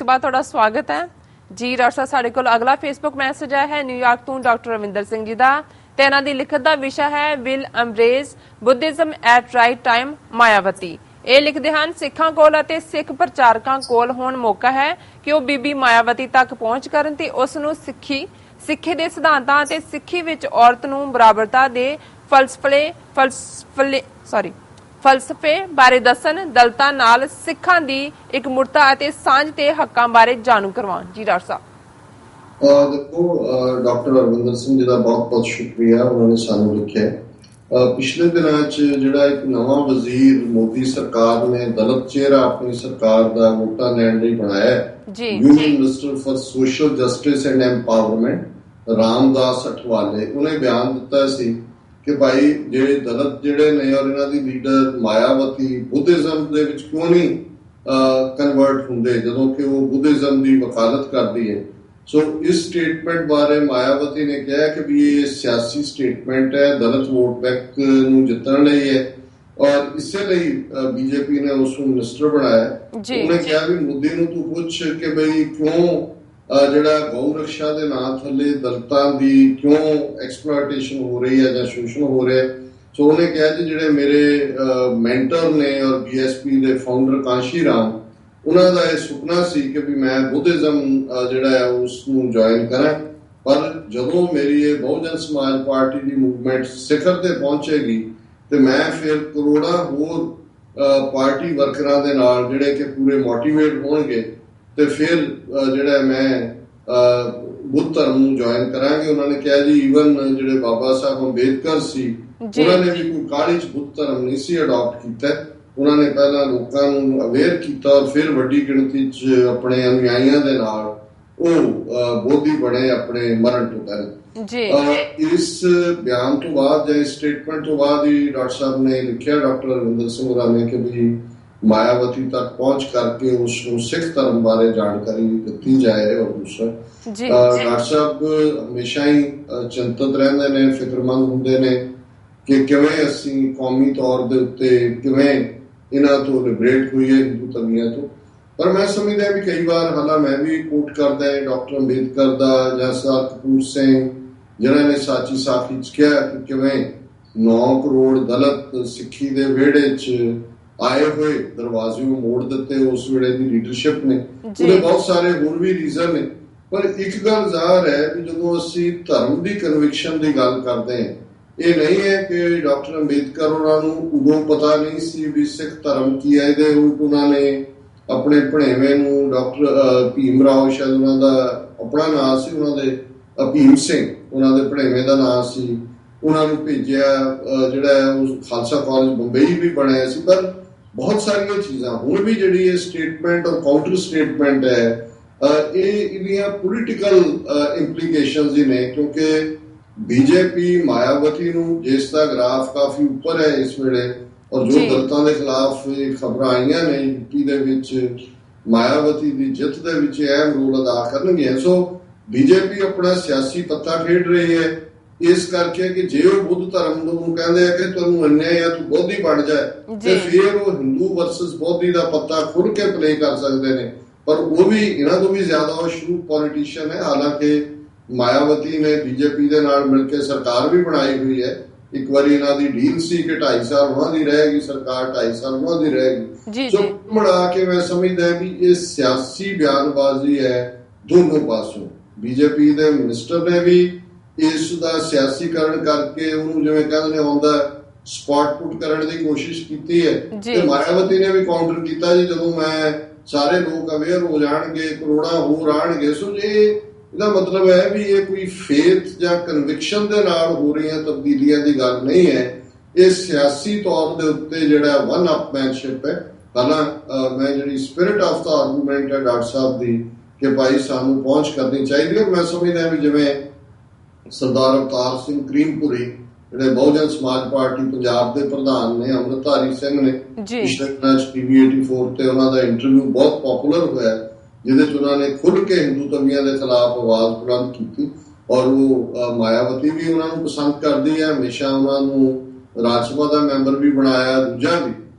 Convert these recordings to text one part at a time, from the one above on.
ਤੋਂ ਬਾਅਦ ਤੁਹਾਡਾ ਸਵਾਗਤ ਹੈ ਜੀ। ਡਾਕਟਰ ਸਾਹਿਬ ਸਾਡੇ ਕੋਲ ਅਗਲਾ ਫੇਸਬੁੱਕ ਮੈਸੇਜ ਆਇਆ ਹੈ ਨਿਊਯਾਰਕ ਤੋਂ ਡਾਕਟਰ ਰਵਿੰਦਰ ਸਿੰਘ ਜੀ ਦਾ, ਤੇ ਇਹਨਾਂ ਦੀ ਲਿਖਤ ਦਾ ਵਿਸ਼ਾ ਹੈ will embrace Buddhism at right time Mayawati. ਇਹ ਲਿਖਦੇ ਹਨ ਸਿੱਖਾਂ ਕੋਲ ਅਤੇ ਸਿੱਖ ਪ੍ਰਚਾਰਕਾਂ ਕੋਲ ਹੁਣ ਮੌਕਾ ਹੈ ਕਿ ਉਹ ਬੀਬੀ ਮਾਇਆਵਤੀ ਤੱਕ ਪਹੁੰਚ ਕਰਨ ਤੇ ਉਸ ਨੂੰ ਸਿੱਖੀ ਦੇ ਸਿਧਾਂਤਾਂ ਅਤੇ ਸਿੱਖੀ ਵਿੱਚ ਔਰਤ ਨੂੰ ਬਰਾਬਰਤਾ ਦੇ ਫਲਸਫੇ ਬਾਰੇ ਦੱਸਣ, ਦਲਤਾਂ ਨਾਲ ਸਿੱਖਾਂ ਦੀ ਇਕਮੁਰਤਾ ਅਤੇ ਸਾਂਝ ਤੇ ਹੱਕਾਂ ਬਾਰੇ ਜਾਣੂ ਕਰਵਾਉਣ। ਜੀ ਡਾਕਟਰ ਸਾਹਿਬ। ਦੇਖੋ ਡਾਕਟਰ ਰਵਿੰਦਰ ਸਿੰਘ ਜੀ ਦਾ ਬਹੁਤ ਬਹੁਤ ਸ਼ੁਕਰੀਆ, ਉਹਨਾਂ ਨੇ ਸਾਨੂੰ ਲਿਖਿਆ। ਪਿਛਲੇ ਦਿਨਾਂ 'ਚ ਜਿਹੜਾ ਇੱਕ ਨਵਾਂ ਵਜ਼ੀਰ ਮੋਦੀ ਸਰਕਾਰ ਨੇ ਦਲਿਤ ਚਿਹਰਾ ਆਪਣੀ ਸਰਕਾਰ ਦਾ ਵੋਟਾਂ ਲੈਣ ਲਈ ਬਣਾਇਆ, union minister for social justice and empowerment Ramdas Athawale, ਉਹਨੇ ਬਿਆਨ ਦਿੱਤਾ ਸੀ ਕਿ ਭਾਈ ਜਿਹੜੇ ਦਲਿਤ ਜਿਹੜੇ ਨੇ ਔਰ ਇਹਨਾਂ ਦੀ ਲੀਡਰ ਮਾਇਆਵਤੀ ਬੁੱਧਿਜ਼ਮ ਦੇ ਵਿੱਚ ਕਿਉਂ ਨਹੀਂ ਕਨਵਰਟ ਹੁੰਦੇ ਜਦੋਂ ਕਿ ਉਹ ਬੁੱਧਿਜ਼ਮ ਦੀ ਵਕਾਲਤ ਕਰਦੀ ਹੈ। ਸੋ ਇਸ ਸਟੇਟਮੈਂਟ ਬਾਰੇ ਮਾਇਆਵਤੀ ਨੇ ਕਿਹਾ ਕਿ ਵੀ ਇਹ ਸਿਆਸੀ ਸਟੇਟਮੈਂਟ ਹੈ, ਦਲਿਤ ਵੋਟ ਬੈਂਕ ਨੂੰ ਜਿੱਤਣ ਲਈ ਹੈ ਔਰ ਇਸੇ ਲਈ ਬੀਜੇਪੀ ਨੇ ਉਸ ਨੂੰ ਮਿਨਿਸਟਰ ਬਣਾਇਆ। ਉਹਨੇ ਕਿਹਾ ਵੀ ਮੋਦੀ ਨੂੰ ਤੂੰ ਪੁੱਛ ਕਿ ਬਈ ਕਿਉਂ ਜਿਹੜਾ ਗਊ ਰਕਸ਼ਾ ਦੇ ਨਾਂ ਥੱਲੇ ਦਲਿਤਾਂ ਦੀ ਕਿਉਂ ਐਕਸਪਲੋਇਟੇਸ਼ਨ ਹੋ ਰਹੀ ਹੈ ਜਾਂ ਸ਼ੋਸ਼ਣ ਹੋ ਰਿਹਾ। ਸੋ ਉਹਨੇ ਕਿਹਾ ਜੀ ਜਿਹੜੇ ਮੇਰੇ ਮੈਂਟਰ ਨੇ ਔਰ ਬੀਐਸਪੀ ਦੇ ਫਾਊਂਡਰ ਕਾਂਸ਼ੀ ਰਾਮ, ਉਹਨਾਂ ਦਾ ਇਹ ਸੁਪਨਾ ਸੀ ਕਿ ਵੀ ਮੈਂ ਬੁੱਧਿਜ਼ਮ ਜਿਹੜਾ ਹੈ ਉਸ ਨੂੰ ਜੁਆਇਨ ਕਰਾਂ, ਪਰ ਜਦੋਂ ਮੇਰੀ ਇਹ ਬਹੁਜਨ ਸਮਾਜ ਪਾਰਟੀ ਦੀ ਮੂਵਮੈਂਟ ਸਿਖਰ ਤੇ ਪਹੁੰਚੇਗੀ ਤੇ ਮੈਂ ਫਿਰ ਕਰੋੜਾਂ ਹੋਰ ਪਾਰਟੀ ਵਰਕਰਾਂ ਦੇ ਨਾਲ ਜਿਹੜੇ ਕਿ ਪੂਰੇ ਮੋਟੀਵੇਟ ਹੋਣਗੇ ਤੇ ਫਿਰ ਜਿਹੜਾ ਮੈਂ ਬੁੱਧ ਧਰਮ ਨੂੰ ਜੁਆਇਨ ਕਰਾਂਗੇ। ਉਹਨਾਂ ਨੇ ਕਿਹਾ ਜੀ ਈਵਨ ਜਿਹੜੇ ਬਾਬਾ ਸਾਹਿਬ ਅੰਬੇਦਕਰ ਸੀ ਉਹਨਾਂ ਨੇ ਵੀ ਕੋਈ ਕਾਹਲੀ 'ਚ ਬੁੱਧ ਧਰਮ ਨਹੀਂ ਸੀ ਅਡਾਪਟ ਕੀਤਾ, ਉਹਨਾਂ ਨੇ ਪਹਿਲਾਂ ਲੋਕਾਂ ਨੂੰ ਅਵੇਅਰ ਕੀਤਾ ਔਰ ਫਿਰ ਵੱਡੀ ਗਿਣਤੀ 'ਚ ਆਪਣੇ ਅਨੁਯਾਈਆਂ ਦੇ ਨਾਲ ਉਹ ਬੋਧੀ ਬਣੇ ਆਪਣੇ ਮਰਨ ਤੋਂ ਪਹਿਲਾਂ। ਇਸ ਬਿਆਨ ਤੋਂ ਬਾਅਦ ਜਾਂ ਇਸ ਸਟੇਟਮੈਂਟ ਤੋਂ ਬਾਅਦ ਹੀ ਡਾਕਟਰ ਸਾਹਿਬ ਨੇ ਲਿਖਿਆ, ਡਾਕਟਰ ਰਵਿੰਦਰ ਸਿੰਘ ਹੋਰਾਂ ਨੇ, ਕਿ ਵੀ ਮਾਇਆਵਤੀ ਤੱਕ ਪਹੁੰਚ ਕਰਕੇ ਉਸ ਨੂੰ ਸਿੱਖ ਧਰਮ ਬਾਰੇ ਜਾਣਕਾਰੀ ਦਿੱਤੀ ਜਾਏ। ਔਰ ਦੂਸਰਾ ਡਾਕਟਰ ਸਾਹਿਬ ਹਮੇਸ਼ਾ ਹੀ ਚਿੰਤਤ ਰਹਿੰਦੇ ਨੇ, ਫਿਕਰਮੰਦ ਹੁੰਦੇ ਨੇ ਕਿ ਕਿਵੇਂ ਅਸੀਂ ਕੌਮੀ ਤੌਰ ਦੇ ਉੱਤੇ ਕਿਵੇਂ ਇਹਨਾਂ ਤੋਂ ਲਿਬਰੇਟ ਹੋਈਏ ਹਿੰਦੂ ਧਰਮੀਆਂ ਤੋਂ। ਪਰ ਮੈਂ ਸਮਝਦਾ ਵੀ ਕਈ ਵਾਰ ਹਾਲਾਂ ਮੈਂ ਵੀ ਕੋਟ ਕਰਦਾ ਡਾਕਟਰ ਅੰਬੇਦਕਰ ਦਾ ਜਾਂ ਸਰਦਾਰ ਕਪੂਰ ਸਿੰਘ ਜਿਹਨਾਂ ਨੇ ਸਾਚੀ ਸਾਖੀ 'ਚ ਕਿਹਾ ਕਿ ਕਿਵੇਂ 9 ਕਰੋੜ ਦਲਿਤ ਸਿੱਖੀ ਦੇ ਵਿਹੜੇ 'ਚ ਆਏ ਹੋਏ ਦਰਵਾਜ਼ੇ ਨੂੰ ਮੋੜ ਦਿੱਤੇ ਉਸ ਵੇਲੇ ਦੀ ਲੀਡਰਸ਼ਿਪ ਨੇ। ਉਹਦੇ ਬਹੁਤ ਸਾਰੇ ਹੋਰ ਵੀ ਰੀਜ਼ਨ ਨੇ, ਪਰ ਇੱਕ ਗੱਲ ਜ਼ਾਹਰ ਹੈ ਵੀ ਜਦੋਂ ਅਸੀਂ ਧਰਮ ਦੀ ਕਨਵਿਕਸ਼ਨ ਦੀ ਗੱਲ ਕਰਦੇ ਹਾਂ, ਇਹ ਨਹੀਂ ਹੈ ਕਿ ਡਾਕਟਰ ਅੰਬੇਦਕਰ ਉਹਨਾਂ ਨੂੰ ਉਦੋਂ ਪਤਾ ਨਹੀਂ ਸੀ ਵੀ ਸਿੱਖ ਧਰਮ ਕੀ ਹੈ। ਇਹਦੇ ਉਲਟ ਉਹਨਾਂ ਨੇ ਆਪਣੇ ਭਣੇਵੇਂ ਨੂੰ ਡਾਕਟਰ ਭੀਮ ਰਾਓ, ਸ਼ਾਇਦ ਉਹਨਾਂ ਦਾ ਆਪਣਾ ਨਾਂ ਸੀ, ਉਹਨਾਂ ਦੇ ਭੀਮ ਸਿੰਘ ਉਹਨਾਂ ਦੇ ਭਣੇਵੇਂ ਦਾ ਨਾਂ ਸੀ, ਉਹਨਾਂ ਨੂੰ ਭੇਜਿਆ ਜਿਹੜਾ ਉਸ ਖਾਲਸਾ ਕਾਲਜ ਬੰਬਈ ਵੀ ਬਣਿਆ ਸੀ। ਪਰ ਬਹੁਤ ਸਾਰੀਆਂ ਚੀਜ਼ਾਂ ਹੁਣ ਵੀ ਜਿਹੜੀ ਇਹ ਸਟੇਟਮੈਂਟ ਔਰ ਕਾਊਂਟਰ ਸਟੇਟਮੈਂਟ ਹੈ ਇਹਦੀਆਂ ਪੋਲੀਟੀਕਲ ਇੰਪਲੀਕੇਸ਼ਨਸ ਹੀ ਨੇ, ਕਿਉਂਕਿ ਬੀਜੇਪੀ ਮਾਇਆਵਤੀ ਨੂੰ ਜਿਸ ਦਾ ਗ੍ਰਾਫ ਕਾਫੀ ਉੱਪਰ ਹੈ ਇਸ ਵੇਲੇ ਔਰ ਜੋ ਦਲਿਤਾਂ ਦੇ ਖਿਲਾਫ ਖਬਰਾਂ ਆਈਆਂ ਨੇ ਯੂਪੀ ਦੇ ਵਿੱਚ ਮਾਇਆਵਤੀ ਦੀ ਜਿੱਤ ਦੇ ਵਿੱਚ ਅਹਿਮ ਰੋਲ ਅਦਾ ਕਰਨਗੇ। ਸੋ ਬੀਜੇਪੀ ਆਪਣਾ ਸਿਆਸੀ ਪੱਤਾ ਖੇਡ ਰਹੀ ਹੈ ਇਸ ਕਰਕੇ ਕਿ ਜੇ ਉਹ ਬੁੱਧ ਧਰਮ ਨੂੰ ਕਹਿੰਦੇ ਆ ਕਿ ਤੁਹਾਨੂੰ ਅੰਨਿਆ ਜਾਂ ਤੂੰ ਬੋਧੀ ਬਣ ਜਾਏ ਤੇ ਫਿਰ ਉਹ ਹਿੰਦੂ ਵਰਸਸ ਬੋਧੀ ਦਾ ਪੱਤਾ ਖੁੱਲ ਕੇ ਪਲੇ ਕਰ ਸਕਦੇ ਨੇ। ਪਰ ਉਹ ਵੀ ਇਹਨਾਂ ਤੋਂ ਵੀ ਜ਼ਿਆਦਾ ਉਹ ਸ਼ੁਰੂ ਪੋਲੀਟੀਸ਼ੀਅਨ ਹੈ। ਹਾਲਾਂਕਿ ਮਾਇਆਵਤੀ ਨੇ ਬੀਜੇਪੀ ਦੇ ਨਾਲ ਮਿਲ ਕੇ ਸਰਕਾਰ ਵੀ ਬਣਾਈ ਹੋਈ ਹੈ। ਇੱਕ ਵਾਰੀ ਇਹਨਾਂ ਦੀ ਡੀਲ ਸੀ ਕਿ 2.5 ਸਾਲ ਉਹਨਾਂ ਦੀ ਰਹੇਗੀ ਸਰਕਾਰ, 2.5 ਸਾਲ ਉਹਨਾਂ ਦੀ ਰਹੇਗੀ। ਸੋ ਮਿਲਾ ਕੇ ਮੈਂ ਸਮਝਦਾ ਵੀ ਇਹ ਸਿਆਸੀ ਬਿਆਨਬਾਜ਼ੀ ਹੈ ਦੋਨੋਂ ਪਾਸੋਂ। ਬੀਜੇਪੀ ਦੇ ਮਿਨਿਸਟਰ ਨੇ ਵੀ ਇਸ ਦਾ ਸਿਆਸੀਕਰਨ ਕਰਕੇ ਉਹਨੂੰ ਜਿਵੇਂ ਕਹਿੰਦੇ ਨੇ ਆਉਂਦਾ ਸਪਾਟ ਪੁੱਟ ਕਰਨ ਦੀ ਕੋਸ਼ਿਸ਼ ਕੀਤੀ ਹੈ ਤੇ ਮਾਇਆਵਤੀ ਨੇ ਵੀ ਕਾਊਂਟਰ ਕੀਤਾ ਜੀ ਜਦੋਂ ਮੈਂ ਸਾਰੇ ਲੋਕ ਅਵੇਅਰ ਹੋ ਜਾਣਗੇ ਕਰੋੜਾਂ ਹੋਰ ਆਣਗੇ। ਸੋ ਜੇ ਇਹਦਾ ਮਤਲਬ ਹੈ ਵੀ ਇਹ ਕੋਈ ਫੇਥ ਜਾਂ ਕਨਵਿਕਸ਼ਨ ਦੇ ਨਾਲ ਹੋ ਰਹੀਆਂ ਤਬਦੀਲੀਆਂ ਦੀ ਗੱਲ ਨਹੀਂ ਹੈ, ਇਹ ਸਿਆਸੀ ਤੌਰ ਦੇ ਉੱਤੇ ਜਿਹੜਾ ਵਨ ਅਪਮੈਨਸ਼ਿਪ ਹੈ। ਹਾਲਾਂ ਮੈਂ ਜਿਹੜੀ ਸਪਿਰਿਟ ਆਫ ਦਾ ਆਰਗੂਮੈਂਟ ਹੈ ਡਾਕਟਰ ਸਾਹਿਬ ਦੀ ਕਿ ਭਾਈ ਸਾਨੂੰ ਪਹੁੰਚ ਕਰਨੀ ਚਾਹੀਦੀ ਹੈ। ਮੈਂ ਸਮਝਦਾ ਵੀ ਜਿਵੇਂ ਸਰਦਾਰ ਅਵਤਾਰ ਸਿੰਘ ਕਰੀਮਪੁਰੀ ਜਿਹੜੇ ਬਹੁਜਨ ਸਮਾਜ ਪਾਰਟੀ ਪੰਜਾਬ ਦੇ ਪ੍ਰਧਾਨ ਨੇ, ਅੰਮ੍ਰਿਤਧਾਰੀ ਸਿੰਘ ਨੇ, ਪਿਛਲੇ ਦਿਨਾਂ 'ਚ TV 84 ਤੇ ਉਹਨਾਂ ਦਾ ਇੰਟਰਵਿਊ ਬਹੁਤ ਪਪੂਲਰ ਹੋਇਆ ਜਿਹਦੇ 'ਚ ਉਹਨਾਂ ਨੇ ਖੁੱਲ੍ਹ ਕੇ ਹਿੰਦੂ ਧਰਮੀਆਂ ਦੇ ਖਿਲਾਫ ਆਵਾਜ਼ ਬੁਲੰਦ ਕੀਤੀ ਔਰ ਉਹ ਮਾਇਆਵਤੀ ਵੀ ਉਹਨਾਂ ਨੂੰ ਪਸੰਦ ਕਰਦੀ ਹੈ, ਹਮੇਸ਼ਾ ਉਹਨਾਂ ਨੂੰ ਰਾਜ ਸਭਾ ਦਾ ਮੈਂਬਰ ਵੀ ਬਣਾਇਆ, ਦੂਜਾ ਵੀ।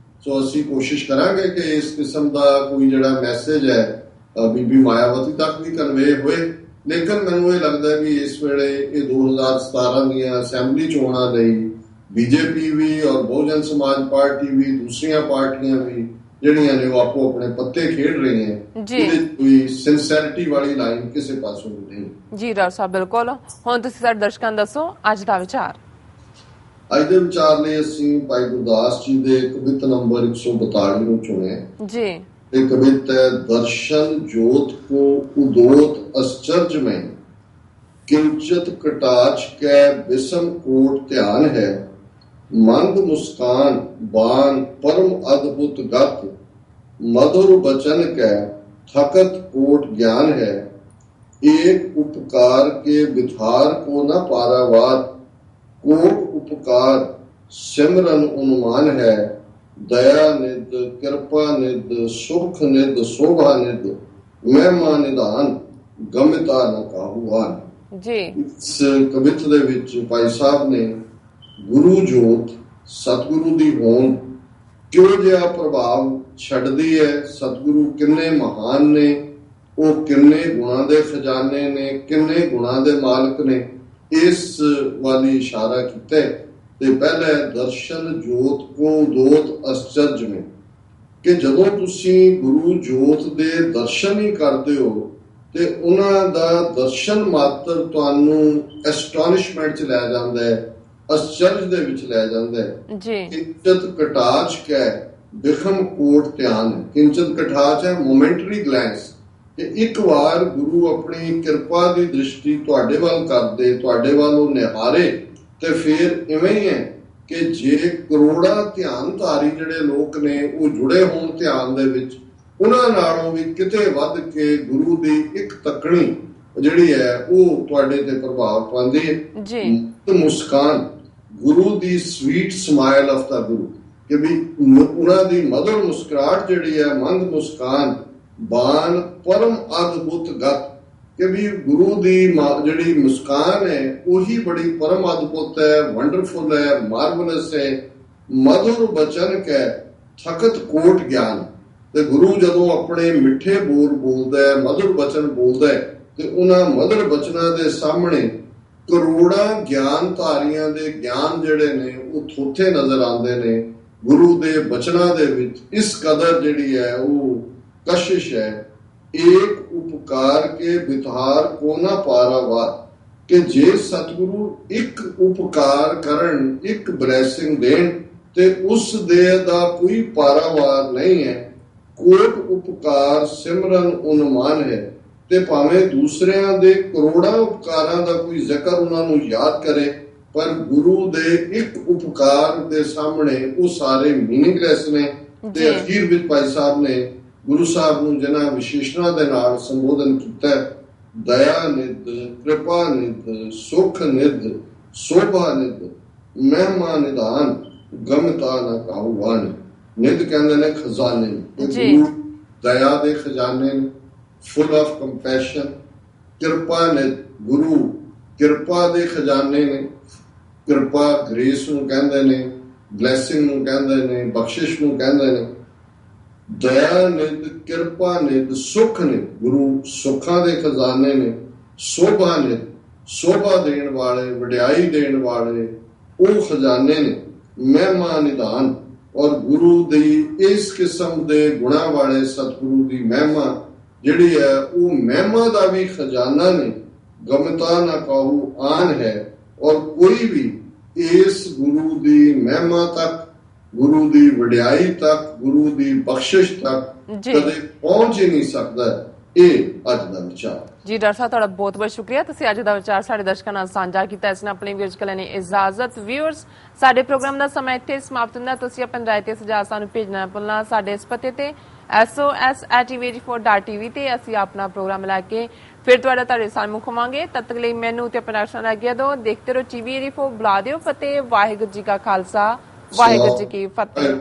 ਸੋ ਅਸੀਂ ਕੋਸ਼ਿਸ਼ ਕਰਾਂਗੇ ਕਿ ਇਸ ਕਿਸਮ ਦਾ ਕੋਈ ਜਿਹੜਾ ਮੈਸੇਜ ਹੈ ਬੀਬੀ ਮਾਇਆਵਤੀ ਤੱਕ ਵੀ ਕਨਵੇ ਹੋਏ। ਲੇਕਿਨ ਮੈਨੂੰ ਇਹ ਲੱਗਦਾ ਵੀ ਇਸ ਵੇਲੇ ਇਹ 2017 ਦੀਆਂ ਅਸੈਂਬਲੀ ਚੋਣਾਂ ਲਈ ਬੀਜੇਪੀ ਵੀ ਔਰ ਬਹੁਜਨ ਸਮਾਜ ਪਾਰਟੀ ਵੀ, ਦੂਸਰੀਆਂ ਪਾਰਟੀਆਂ ਵੀ ਜਿਹੜੀਆਂ ਨੇ ਉਹ ਆਪੋ ਆਪਣੇ ਪੱਤੇ ਖੇਡ ਰਹੀਆਂ। ਇਹਦੇ ਕੋਈ ਸਿੰਸੈਰਿਟੀ ਵਾਲੀ ਲਾਈਨ ਕਿਸੇ ਪਾਸੋਂ ਵੀ ਨਹੀਂ। ਜੀ ਡਾਕਟਰ ਸਾਹਿਬ, ਬਿਲਕੁਲ। ਹੁਣ ਤੁਸੀਂ ਸਾਡੇ ਦਰਸ਼ਕਾਂ ਨੂੰ ਦੱਸੋ ਅੱਜ ਦਾ ਵਿਚਾਰ। ਅੱਜ ਦੇ ਵਿਚਾਰ ਲਈ ਅਸੀਂ ਭਾਈ ਗੁਰਦਾਸ ਜੀ ਦੇ ਕਵਿਤ ਨੰਬਰ 142 ਨੂੰ ਚੁਣਿਆ ਜੀ। ਇਹ ਕਵਿਤ ਹੈ, ਦਰਸ਼ਨ ਜੋਤ ਕੋ ਉਦੋਤ ਅਸਚਰਜ ਮੈਂ, किंचित कटाच कै विषम कोट ध्यान है, मंद मुस्कान बान परम अद्भुत गत, मधुर बचन कै थकत कोट ज्ञान है, एक उपकार के विधार को न पारावार, कोट उपकार सिमरन उन्मान है, दया निध कृपा निध सुख निध शोभा निध, महिमा निधान गमिता न काहुआन। इस कवित दे विच भाई साहब ने गुरु जोत सतगुरु दी होंद किहो जिहा प्रभाव छड्डदी है, सतगुरु किन्ने महान ने, वो किन्ने गुणां दे खजाने ने, किन्ने गुणां दे मालक ने, इस वाली इशारा कीता है। ते पहले दर्शन जोत को दोत अश्चर्य में कि जदों तुसीं गुरु जोत दे दर्शन ही करदे हो ਤੇ ਉਹਨਾਂ ਦਾ ਦਰਸ਼ਨ ਮਾਤਰ ਤੁਹਾਨੂੰ ਐਸਟੋਨਿਸ਼ਮੈਂਟ 'ਚ ਲੈ ਜਾਂਦਾ ਹੈ, ਅਸਚਰਜ ਦੇ ਵਿੱਚ ਲੈ ਜਾਂਦਾ ਹੈ ਜੀ। ਕਿੰਚਤ ਕਟਾਚ ਕੈ ਬਿਖਮ ਕੋਟ ਧਿਆਨ। ਕਿੰਚਤ ਕਟਾਚ ਹੈ ਮੋਮੈਂਟਰੀ ਗਲੈਂਸ, ਕਿ ਇੱਕ ਵਾਰ ਗੁਰੂ ਆਪਣੀ ਕਿਰਪਾ ਦੀ ਦ੍ਰਿਸ਼ਟੀ ਤੁਹਾਡੇ ਵੱਲ ਕਰਦੇ, ਤੁਹਾਡੇ ਵੱਲ ਉਹ ਨਿਹਾਰੇ, ਤੇ ਫਿਰ ਇਵੇਂ ਹੀ ਹੈ ਕਿ ਜੇ ਕਰੋੜਾਂ ਧਿਆਨਧਾਰੀ ਜਿਹੜੇ ਲੋਕ ਨੇ ਉਹ ਜੁੜੇ ਹੋਣ ਧਿਆਨ ਦੇ ਵਿੱਚ, ਉਹਨਾਂ ਨਾਲੋਂ ਵੀ ਕਿਤੇ ਵੱਧ ਕੇ ਗੁਰੂ ਦੀ ਇੱਕ ਤੱਕਣੀ ਜਿਹੜੀ ਹੈ ਉਹ ਤੁਹਾਡੇ ਤੇ ਪ੍ਰਭਾਵ ਪਾਉਂਦੀ ਹੈ ਜੀ। ਮੁਸਕਾਨ, ਗੁਰੂ ਦੀ ਸਵੀਟ ਸਮਾਈਲ ਆਫ ਦਾ ਗੁਰੂ, ਕਿ ਵੀ ਉਹਨਾਂ ਦੀ ਮਧੁਰ ਮੁਸਕਰਾਹਟ ਜਿਹੜੀ ਹੈ, ਮੰਦ ਮੁਸਕਾਨ ਬਾਨ ਪਰਮ ਅਦਭੁਤ ਗਤ, ਕਿ ਵੀ ਗੁਰੂ ਦੀ ਜਿਹੜੀ ਮੁਸਕਾਨ ਹੈ ਉਹੀ ਬੜੀ ਪਰਮ ਅਦਭੁਤ ਹੈ, ਵੰਡਰਫੁਲ ਹੈ, ਮਾਰਵਲਸ ਹੈ। ਮਧੁਰ ਬਚਨ ਕੈ ਥਕਤ ਕੋਟ ਗਿਆਨ, ਤੇ ਗੁਰੂ ਜਦੋਂ ਆਪਣੇ ਮਿੱਠੇ ਬੋਲ ਬੋਲਦਾ ਹੈ, ਮਧੁਰ ਬਚਨ ਬੋਲਦਾ ਹੈ, ਤੇ ਉਹਨਾਂ ਮਧੁਰ ਬਚਨਾਂ ਦੇ ਸਾਹਮਣੇ ਕਰੋੜਾਂ ਗਿਆਨਧਾਰੀਆਂ ਦੇ ਗਿਆਨ ਜਿਹੜੇ ਨੇ ਉਹ ਥੋਥੇ ਨਜ਼ਰ ਆਉਂਦੇ ਨੇ। ਗੁਰੂ ਦੇ ਬਚਨਾਂ ਦੇ ਵਿੱਚ ਇਸ ਕਦਰ ਜਿਹੜੀ ਹੈ ਉਹ ਕਸ਼ਿਸ਼ ਹੈ। ਏਕ ਉਪਕਾਰ ਕੇ ਵਿਧਾਰ ਕੋ ਨਾ ਪਾਰਾਵਾਰ, ਕਿ ਜੇ ਸਤਿਗੁਰੂ ਇੱਕ ਉਪਕਾਰ ਕਰਨ, ਇੱਕ ਬਲੈਸਿੰਗ ਦੇਣ, ਤੇ ਉਸ ਦੇ ਦਾ ਕੋਈ ਪਾਰਾਵਾਰ ਨਹੀਂ ਹੈ। ਕੋਟ ਉਪਕਾਰ ਸਿਮਰਨ ਉਨਮਾਨ ਹੈ, ਤੇ ਭਾਵੇਂ ਦੂਸਰਿਆਂ ਦੇ ਕਰੋੜਾਂ ਉਪਕਾਰਾਂ ਦਾ ਕੋਈ ਜ਼ਿਕਰ ਉਹਨਾਂ ਨੂੰ ਯਾਦ ਕਰੇ, ਪਰ ਗੁਰੂ ਦੇ ਇੱਕ ਉਪਕਾਰ ਦੇ ਸਾਹਮਣੇ ਉਹ ਸਾਰੇ ਮੀਨਿੰਗਲੈਸ ਨੇ। ਤੇ ਅਖੀਰ ਵਿੱਚ ਭਾਈ ਸਾਹਿਬ ਨੇ ਗੁਰੂ ਸਾਹਿਬ ਨੂੰ ਜਿਹਨਾਂ ਵਿਸ਼ੇਸ਼ਣਾਂ ਦੇ ਨਾਲ ਸੰਬੋਧਨ ਕੀਤਾ, ਦਇਆ ਨਿਧ, ਕਿਰਪਾ ਨਿਧ, ਸੁਖ ਨਿਧ, ਸ਼ੋਭਾ ਨਿਧ, ਮਹਿਮਾ ਨਿਧਾਨ, ਗਮਤਾ ਨਾ ਕਾਹੂਵਾਨ। ਨਿਧ ਕਹਿੰਦੇ ਨੇ ਖਜ਼ਾਨੇ, ਗੁਰੂ ਦਇਆ ਦੇ ਖਜ਼ਾਨੇ ਨੇ, ਫੁੱਲ ਆਫ ਕੰਪੈਸ਼ਨ। ਕਿਰਪਾ ਨਿਧ, ਗੁਰੂ ਕਿਰਪਾ ਦੇ ਖਜ਼ਾਨੇ ਨੇ। ਕਿਰਪਾ ਗ੍ਰੇਸ ਨੂੰ ਕਹਿੰਦੇ ਨੇ, ਬਲੈਸਿੰਗ ਨੂੰ ਕਹਿੰਦੇ ਨੇ, ਬਖਸ਼ਿਸ਼ ਨੂੰ ਕਹਿੰਦੇ ਨੇ। ਦਇਆ ਨਿਧ, ਕਿਰਪਾ ਨਿਧ, ਸੁਖ ਨਿਧ, ਗੁਰੂ ਸੁੱਖਾਂ ਦੇ ਖਜ਼ਾਨੇ ਨੇ। ਸ਼ੋਭਾ ਨਿਧ, ਸ਼ੋਭਾ ਦੇਣ ਵਾਲੇ, ਵਡਿਆਈ ਦੇਣ ਵਾਲੇ ਉਹ ਖਜ਼ਾਨੇ ਨੇ। ਮਹਿਮਾ ਨਿਧਾਨ, ਔਰ ਗੁਰੂ ਦੀ ਇਸ ਕਿਸਮ ਦੇ ਗੁਣਾਂ ਵਾਲੇ ਸਤਿਗੁਰੂ ਦੀ ਮਹਿਮਾ ਜਿਹੜੀ ਹੈ ਉਹ ਮਹਿਮਾ ਦਾ ਵੀ ਖਜ਼ਾਨਾ ਨੇ। ਗਮਤਾ ਨਾ ਕਾਹੂ ਆਨ ਹੈ, ਔਰ ਕੋਈ ਵੀ ਇਸ ਗੁਰੂ ਦੀ ਮਹਿਮਾ ਤੱਕ, ਗੁਰੂ ਦੀ ਵਡਿਆਈ ਤੱਕ, ਗੁਰੂ ਦੀ ਬਖਸ਼ਿਸ਼ ਤੱਕ ਕਦੇ ਪਹੁੰਚ ਹੀ ਨਹੀਂ ਸਕਦਾ। ਇਹ ਅੱਜ ਦਾ ਵਿਚਾਰ ਜੀ। ਡਾਕਟਰ ਸਾਹਿਬ ਤੁਹਾਡਾ ਬਹੁਤ ਬਹੁਤ ਸ਼ੁਕਰੀਆ, ਤੁਸੀਂ ਅੱਜ ਦਾ ਵਿਚਾਰ ਸਾਡੇ ਦਰਸ਼ਕਾਂ ਨਾਲ ਸਾਂਝਾ ਕੀਤਾ। ਇਸ ਨੇ ਆਪਣੀ ਵੀਅਰਸ ਕੋਲ ਲੈਣੀ ਇਜਾਜ਼ਤ। ਵੀਅਰਸ, ਸਾਡੇ ਪ੍ਰੋਗਰਾਮ ਦਾ ਸਮਾਂ ਇੱਥੇ ਸਮਾਪਤ ਹੁੰਦਾ। ਤੁਸੀਂ ਆਪਣੀ ਰਾਏ ਤੇ ਸੁਝਾਅ ਸਾਨੂੰ ਭੇਜਣਾ ਭੁੱਲਣਾ ਸਾਡੇ ਇਸ ਪਤੇ ਤੇ sos@tv84.tv ਤੇ ਅਸੀਂ ਆਪਣਾ ਪ੍ਰੋਗਰਾਮ ਲੈ ਕੇ ਫਿਰ ਤੁਹਾਡੇ ਸਾਹਮਣੇ ਹੋਵਾਂਗੇ। ਤਦ ਤੱਕ ਲਈ ਮੈਨੂੰ ਤੇ ਆਪਣਾ ਦਰਸ਼ਕਾਂ ਨੂੰ ਆਗਿਆ ਦਿਓ। ਦੇਖਦੇ ਰਹੋ TV84, ਬੁਲਾ ਦਿਓ ਫਤਿਹ। ਵਾਹਿਗੁਰੂ ਜੀ ਕਾ ਖਾਲਸਾ, ਵਾਹਿਗੁਰੂ ਜੀ ਕੀ ਫਤਿਹ।